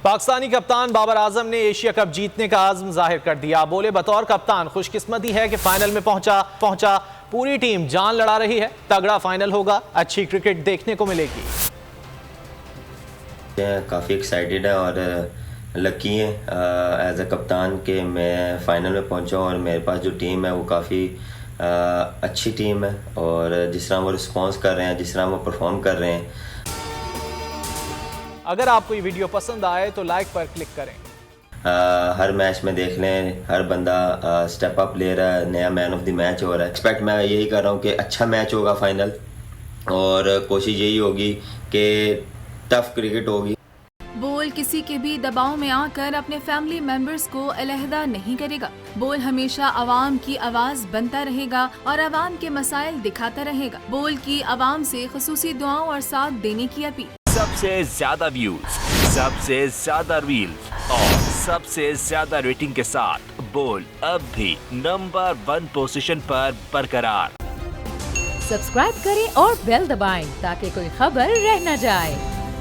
पाकिस्तानी कप्तान बाबर आजम ने Asia cup जीतने का आज़म जाहिर कर दिया। बोले, बतौर कप्तान खुशकिस्मती है कि फाइनल में पहुंचा। पूरी टीम जान लड़ा रही है, तगड़ा फाइनल होगा, अच्छी क्रिकेट देखने को मिलेगी। काफ़ी एक्साइटेड है और लकी है एज अ कप्तान के मैं फाइनल में पहुंचा और मेरे पास जो टीम है वो काफ़ी अच्छी टीम है और जिस तरह वो रिस्पॉन्स कर रहे हैं, जिस तरह वो परफॉर्म कर रहे हैं। अगर आपको ये वीडियो पसंद आए तो लाइक पर क्लिक करें। हर मैच में देख लें, हर बंदा स्टेप अप ले रहा है, नया मैन ऑफ द मैच हो रहा है। एक्सपेक्ट मैं यही कर रहा हूँ कि अच्छा मैच होगा फाइनल और कोशिश यही होगी कि टफ क्रिकेट होगी। बोल किसी के भी दबाव में आकर अपने फैमिली मेंबर्स को अलहदा नहीं करेगा। बोल हमेशा आवाम की आवाज बनता रहेगा और आवाम के मसाइल दिखाता रहेगा। बोल की आवाम से खुसूसी दुआओं और साथ देने की अपील। सबसे ज्यादा व्यूज, सबसे ज्यादा रील्स और सबसे ज्यादा रेटिंग के साथ बोल अब भी नंबर 1 पोजीशन पर बरकरार। सब्सक्राइब करें और बेल दबाएं ताकि कोई खबर रह न जाए।